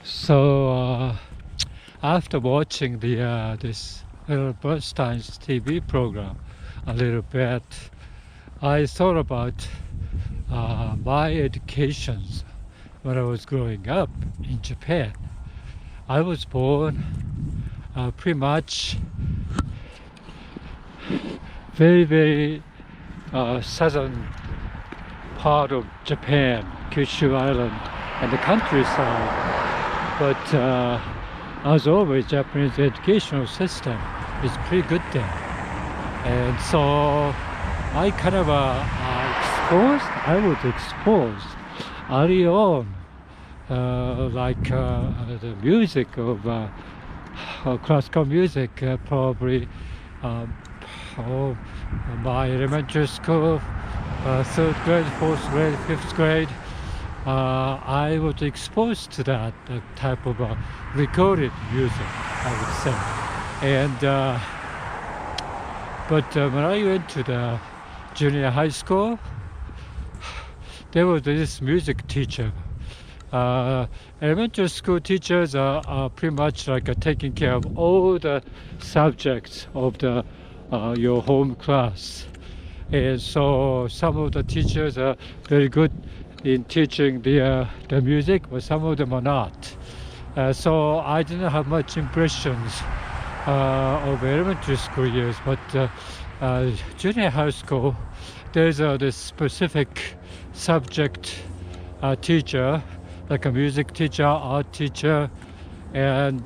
So after watching the this little Bernstein's TV program a little bit, I thought about my education when I was growing up in Japan. I was born pretty much very southern part of Japan, Kyushu Island, and the countryside. But as always, Japanese educational system is pretty good there, and so I kind of I was exposed early on, the music of classical music, probably um, oh, my elementary school, third grade, fourth grade, fifth grade. I was exposed to that type of recorded music, I would say. And but when I went to the junior high school, there was this music teacher. Elementary school teachers are pretty much like taking care of all the subjects of the your home class, and so some of the teachers are very good in teaching the music, but some of them are not. So I didn't have much impressions of elementary school years, but junior high school, there's this specific subject teacher, like a music teacher, art teacher, and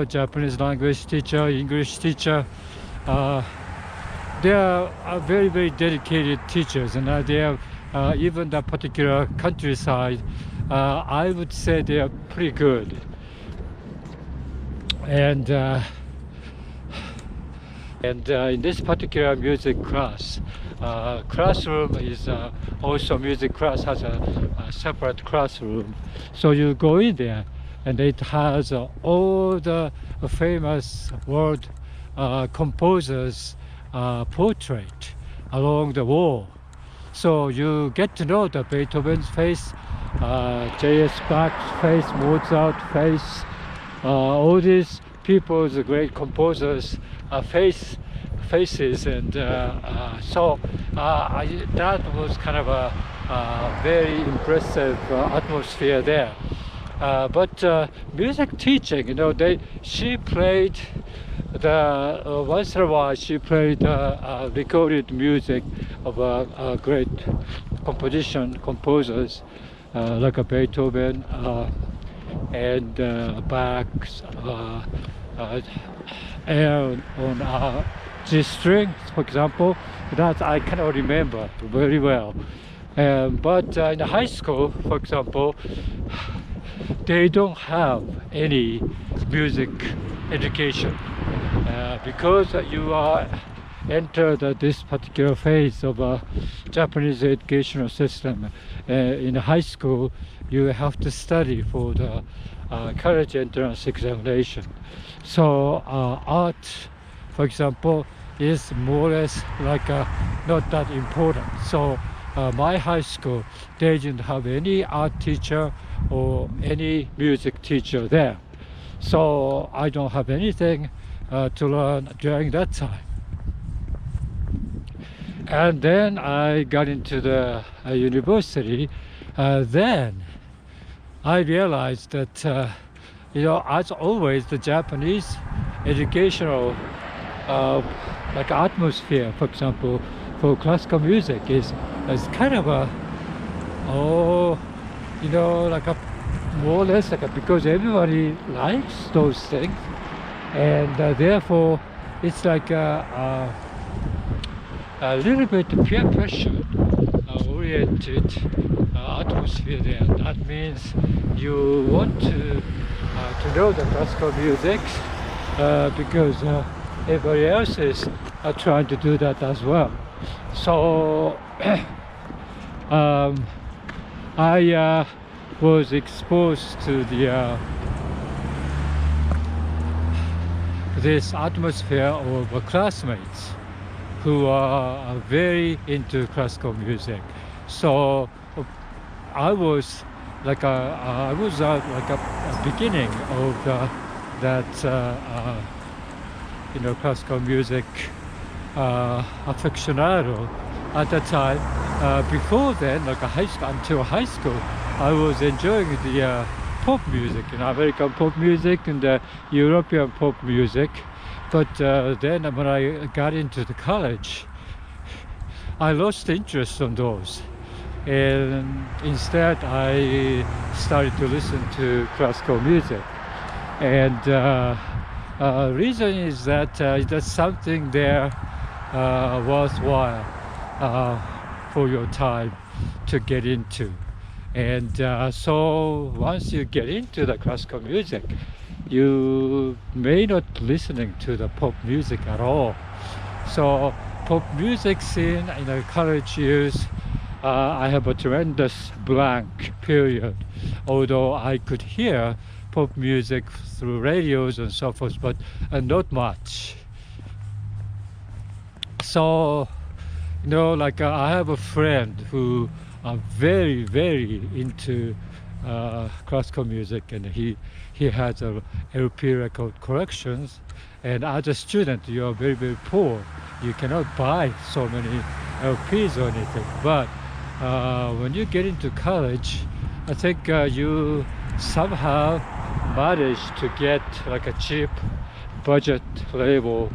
Japanese language teacher, English teacher. They are very dedicated teachers, and they are even the particular countryside. I would say they are pretty good. And in this particular music class, classroom is also music class has a separate classroom. So you go in there, and it has all the famous world composers' portrait along the wall. So you get to know the Beethoven's face, J.S. Bach's face, Mozart's face, all these people's great composers' faces, and that was kind of a very impressive atmosphere there. But music teaching, she played once in a while she played recorded music of great composers like a Beethoven and Bach's and on G string, for example. That I cannot remember very well. But in high school, for example, they don't have any music education because you are entered this particular phase of a Japanese educational system. In high school, you have to study for the college entrance examination. So art, for example, is more or less like not that important. So my high school, they didn't have any art teacher or any music teacher there. So I don't have anything to learn during that time. And then I got into the university. Then I realized that, as always, the Japanese educational like atmosphere, for example, for classical music is kind of like a more or less like because everybody likes those things, and therefore it's like a little bit peer pressure oriented atmosphere there. That means you want to know the classical music because everybody else is trying to do that as well. So I was exposed to this atmosphere of classmates who are very into classical music. So I was I was like a beginning of that classical music aficionado at the time. Before then, like until high school, I was enjoying the pop music, American pop music and European pop music. But then when I got into the college, I lost interest on those. And instead, I started to listen to classical music. And reason is that there's something there worthwhile for your time to get into. And so once you get into the classical music, you may not listening to the pop music at all. So pop music scene in the college years, I have a tremendous blank period. Although I could hear pop music through radios and so forth, but not much. So, I have a friend who are very, very into classical music, and he has a LP record collections. And as a student, you are very, very poor. You cannot buy so many LPs or anything. But when you get into college, I think you somehow manage to get like a cheap budget label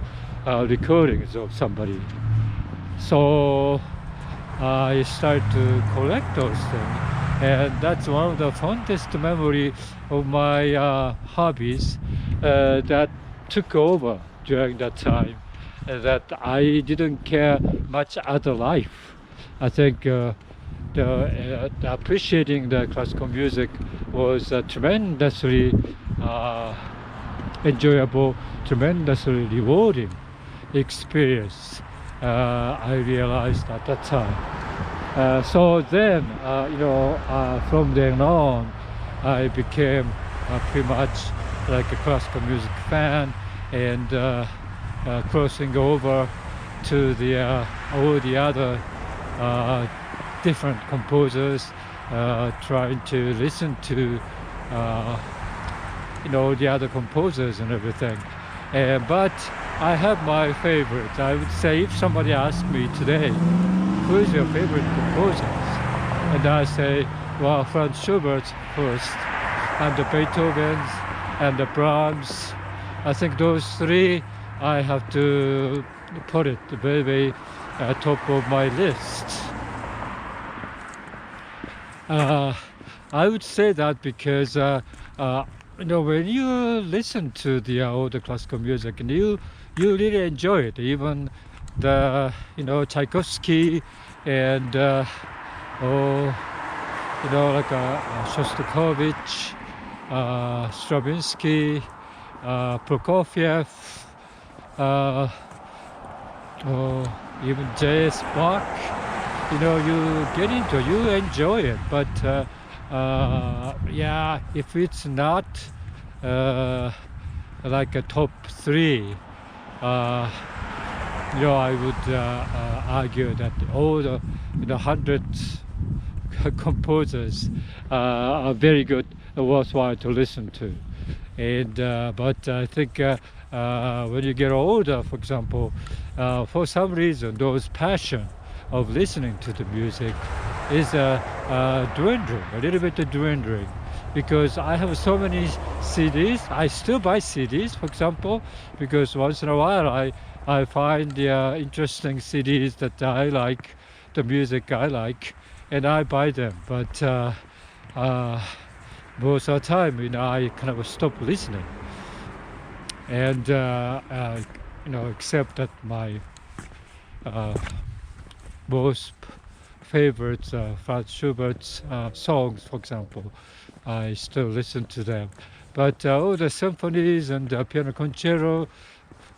recordings of somebody. So I started to collect those things, and that's one of the fondest memory of my hobbies that took over during that time, that I didn't care much other life. I think the appreciating the classical music was tremendously enjoyable, tremendously rewarding experience. I realized at that time. So then, from then on, I became pretty much like a classical music fan, and crossing over to all the other different composers, trying to listen to the other composers and everything. But I have my favorites. I would say if somebody asked me today, who is your favorite composers? And I say, well, Franz Schubert first, and the Beethoven's, and the Brahms. I think those three I have to put it very, very top of my list. I would say that because when you listen to the older classical music, and you really enjoy it, even the Tchaikovsky and Shostakovich, Stravinsky, Prokofiev, even J.S. Bach. You get into it, you enjoy it, but if it's not like a top three, I would argue that all the hundreds composers are very good, worthwhile to listen to. And but I think when you get older, for example, for some reason, those passion of listening to the music is dwindling, a little bit dwindling, because I have so many CDs. I still buy CDs, for example, because once in a while I find the interesting CDs that I like, the music I like, and I buy them. But most of the time, I kind of stop listening, and except that my most favorite Franz Schubert's songs, for example, I still listen to them. But all the symphonies and piano concerto,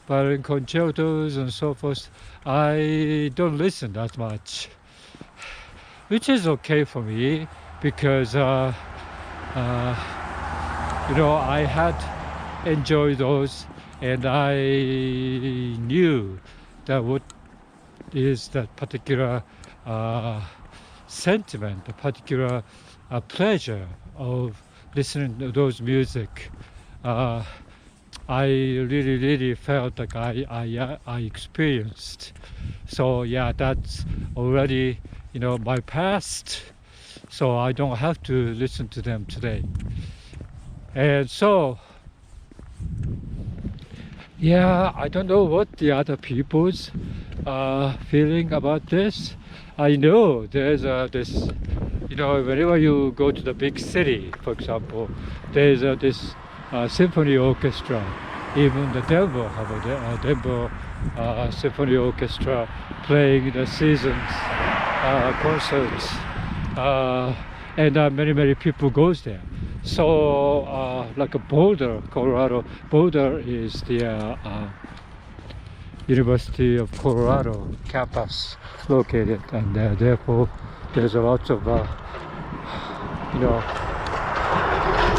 violin concertos and so forth, I don't listen that much, which is okay for me, because I had enjoyed those, and I knew that what is that particular sentiment, a particular pleasure of listening to those music. I really felt like I experienced. So yeah, that's already my past. So I don't have to listen to them today. And so yeah, I don't know what the other people's feeling about this. I know there's this, whenever you go to the big city, for example, there's this symphony orchestra. Even the Denver have a Denver symphony orchestra playing the seasons concerts, and many people goes there. So like a Boulder, Colorado. Boulder is the University of Colorado campus located, and therefore there's a lot of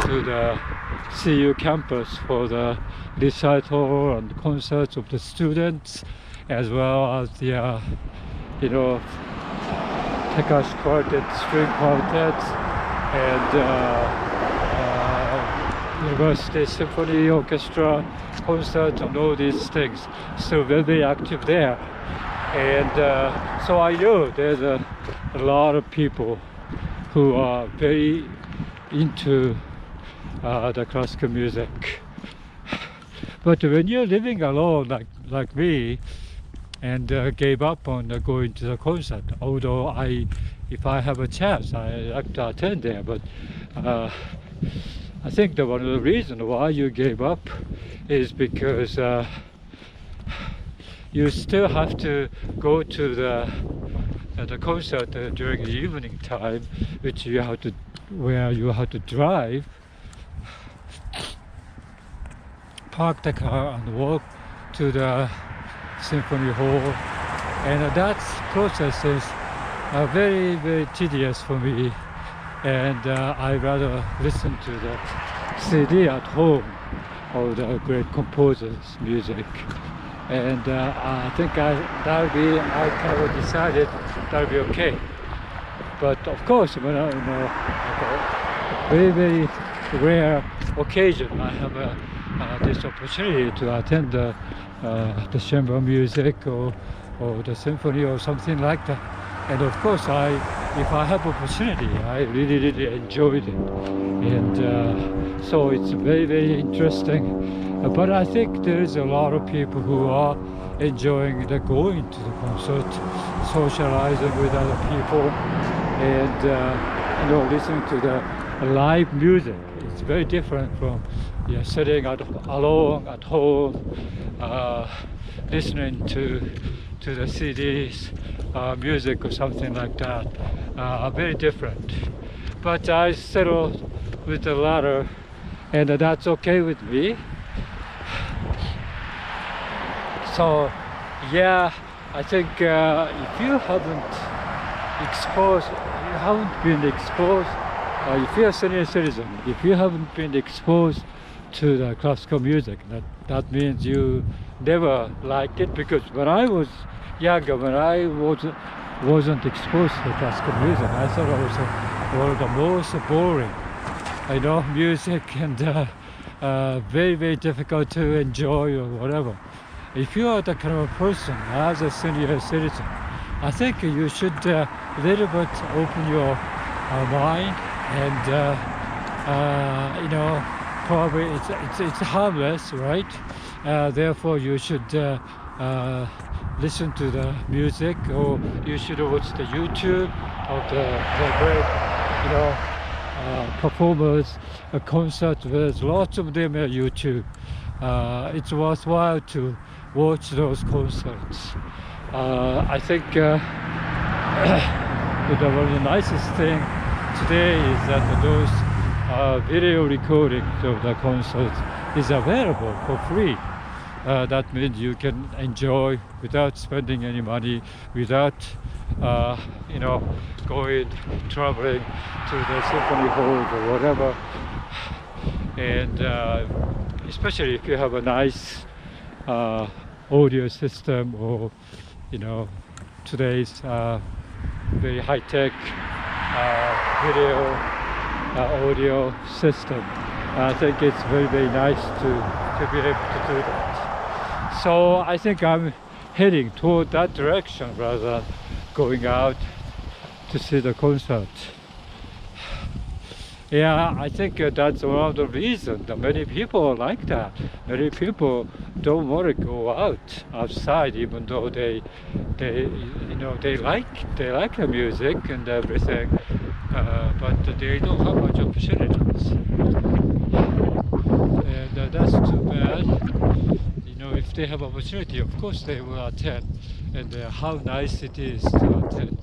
to the CU campus for the recital and concerts of the students, as well as the Tekash quartet, string quartet, and University Symphony Orchestra concert and all these things. So very active there. And so I know there's a lot of people who are very into the classical music. But when you're living alone like me, and gave up on going to the concert, although if I have a chance, I like to attend there. But I think that one of the reasons why you gave up is because you still have to go to the concert during the evening time, where you have to drive, park the car, and walk to the symphony hall, and that process is very tedious for me, and I rather listen to the CD at home of the great composers' music. And I think I kind of decided that'll be okay. But of course, when like a very rare occasion, I have this opportunity to attend the chamber music or the symphony or something like that. And of course, if I have opportunity, I really enjoyed it. And so it's very interesting. But I think there is a lot of people who are enjoying going to the concert, socializing with other people, and listening to the live music. It's very different from sitting alone at home, listening to the CDs, music or something like that. Very different. But I settled with the latter, and that's okay with me. So yeah, I think if you haven't been exposed, if you're a senior citizen, if you haven't been exposed to the classical music, that means you never liked it. Because when I was younger, when I wasn't exposed to classical music, I thought it was one of the most boring, music, and very difficult to enjoy or whatever. If you are the kind of person as a senior citizen, I think you should little bit open your mind, and probably it's harmless, right? Therefore, you should listen to the music, or you should watch the YouTube of the great performers, concerts. There's lots of them on YouTube. It's worthwhile to watch those concerts. I think one of the nicest thing today is that those video recordings of the concerts is available for free. That means you can enjoy without spending any money, without traveling to the symphony halls or whatever. And especially if you have a nice audio system, or today's very high-tech video audio system. I think it's very, very nice to be able to do that. So I think I'm heading toward that direction rather than going out to see the concert. Yeah, I think that's one of the reasons that many people like that. Many people don't want to go outside, even though they like the music and everything, but they don't have much opportunities, and that's too bad. If they have opportunity, of course they will attend, and how nice it is to attend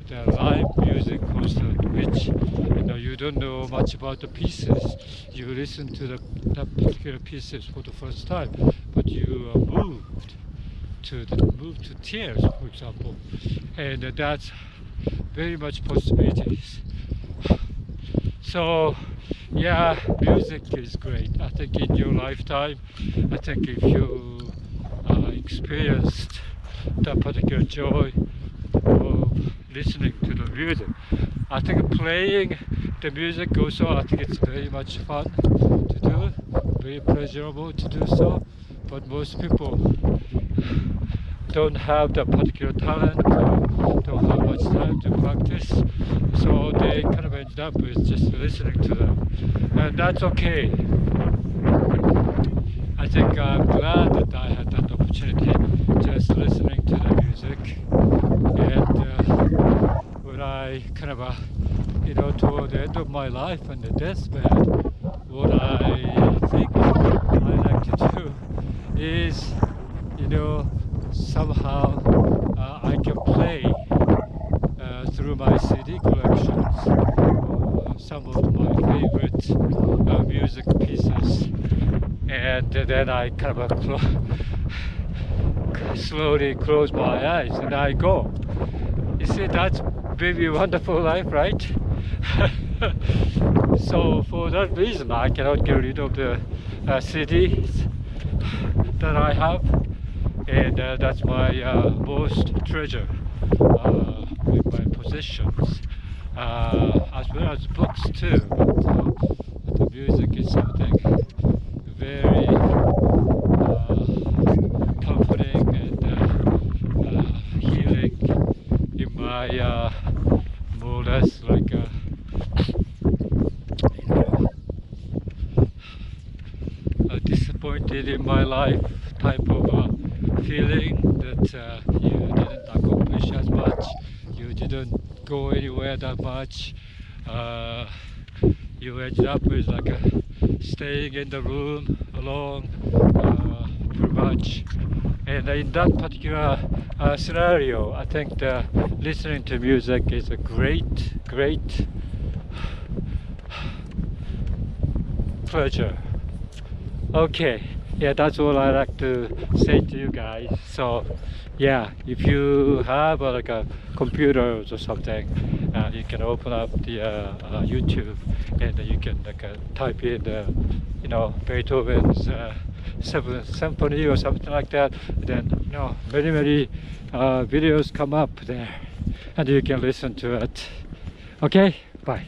the live music concert, which you don't know much about the pieces. You listen to the particular pieces for the first time, but you are moved to tears, for example, and that's very much possibilities. So yeah, music is great. I think in your lifetime, I think if you experienced that particular joy of listening to the music, I think playing the music also, I think it's very much fun to do, very pleasurable to do so, but most people don't have that particular talent, don't have much time to practice, so they kind of end up with just listening to them, and that's okay. I think I'm glad that I had that opportunity, just listening to the music, and when I kind of toward the end of my life and the deathbed, what I think I like to do is, somehow I can play through my CD collections some of my favorite music pieces, and then I kind of slowly close my eyes and I go. You see, that's maybe a wonderful life, right? So for that reason, I cannot get rid of the CDs that I have, and that's my most treasure with my possessions, as well as books too. But the music is something very comforting and healing in my more or less like disappointed in my life type of feeling that you didn't accomplish as much, you didn't go anywhere that much, you ended up with like staying in the room alone pretty much. And in that particular scenario, I think listening to music is a great pleasure. Okay, yeah, that's all I like to say to you guys. So yeah, if you have like a computer or something, you can open up the YouTube, and you can like type in Beethoven's Seventh Symphony or something like that. Then many videos come up there, and you can listen to it. Okay, bye.